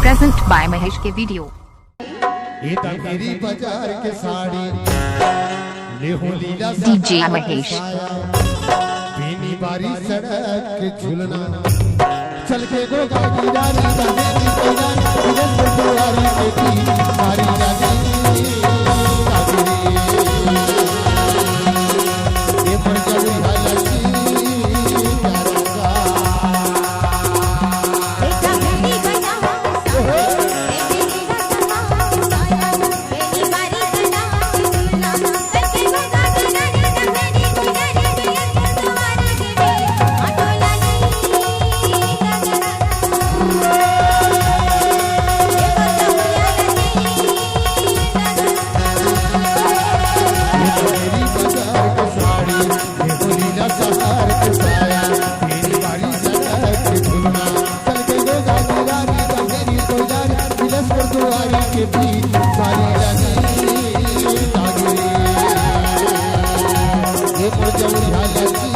Present by Mahesh के video. मेरी बाजार के साड़ी डीजे महेश पीनी बारी सड़क के झूलना चल के गो गाड़ी रानी बनेगी दुआरी के की सारी रानी ये पर जड़ी हालती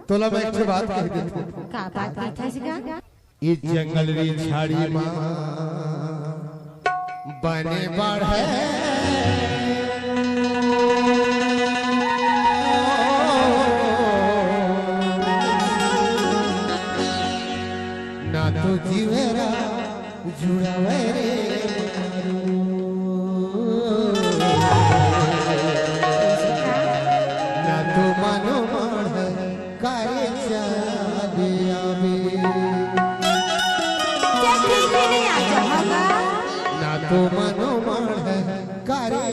तोला मैं एक बात कह देती का बात कह सका ये जंगल री झाड़ी मां बने बढ़े ना तो जीवेरा जुड़ावे ना तो मानो तो मनो मन है करे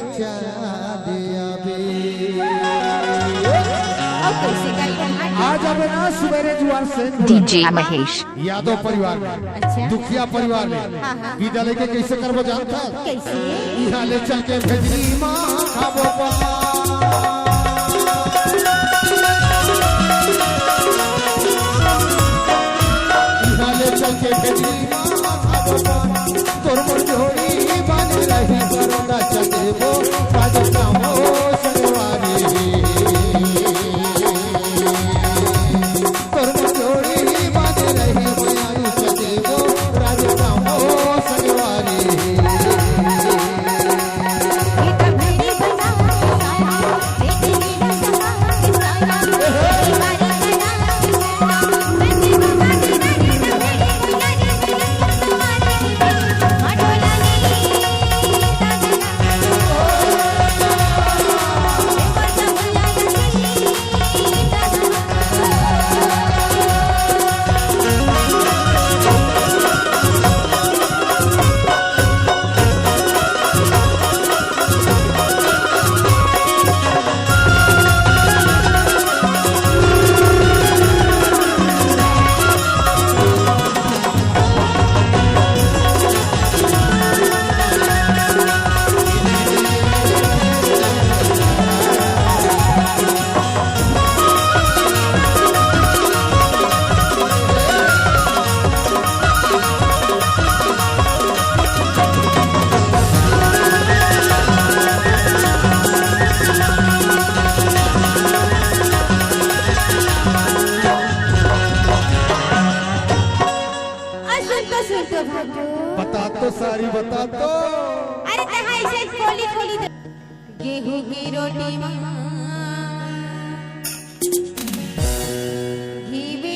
आज अब ना सवेरे जुआर से डीजे महेश यादव परिवार में अच्छा दुखिया परिवार में विद्यालय के कैसे करबो जानता कैसे यहाँ ले चल के भेजली माँ खाबो यहाँ ले चल के भेजली माँ खाबो तोर मोर जोड़ी बन रही करोना चलेबो राजनामो सरवारी तोर मोर जोड़ी बन रही मायारू चलेबो राजनामो सरवारी बता तो सारी बता तो अरे कहाँ ऐसे खोली खोली गेहूं की रोटी घी भी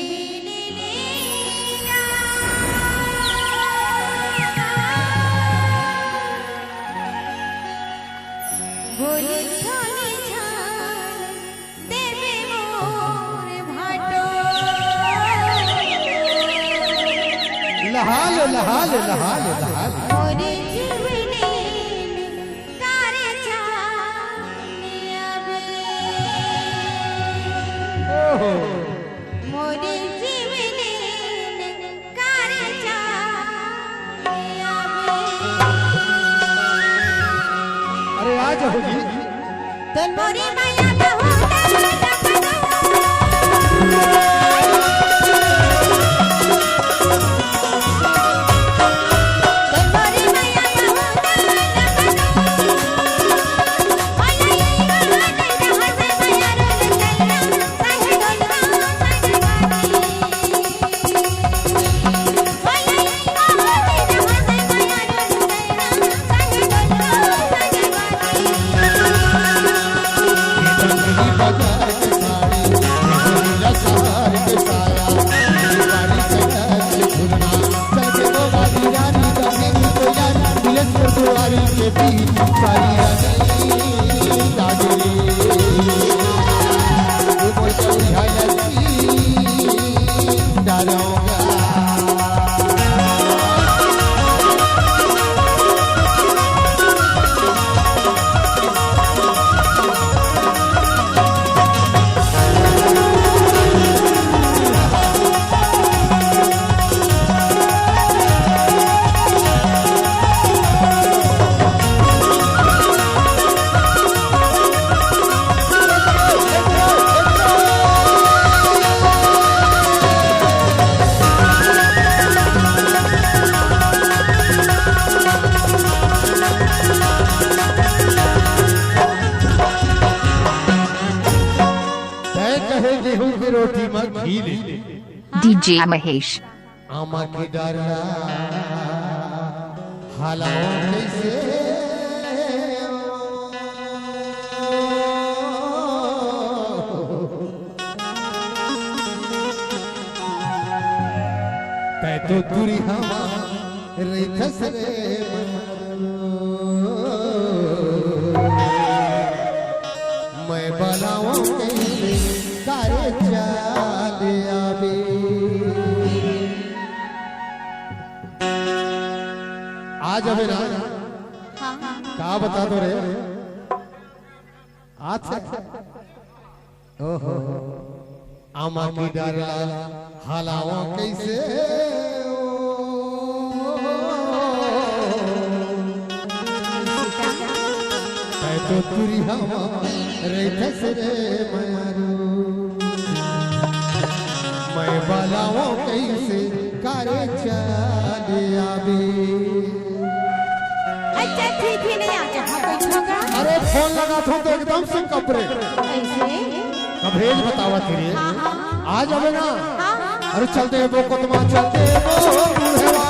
ले लेना बोली छोली छान देवे मोर भाटो लहाल लहाल लहाल लहाल मोरे जीवने तारे जाने आवे ओहो मोरे जीवने तारे जाने आवे अरे आज होगी मोरे माया बहुत रोटी में घी ले DJ Mahesh. आमा की डारला हालाओ कैसे तै तो दूरी हवा रेखस रे मैं बनाऊं कैसे तारे चाले आवे आज अबे ना क्या बता दो रे आज ओहो आमा की डारला हालावा कैसे तो तुरी हवा रेखस रे मारू मैं बालाओ कैसे कारे चाले आवे अच्छा ठीक है नहीं आजा हाँ कोई छोकरा अरे फोन लगा था तो एकदम से कपड़े ऐसे कभरेज बतावा तेरे हाँ हाँ आज अबे ना हाँ हाँ अरे चलते वो कोतमा चलते वो बूढ़े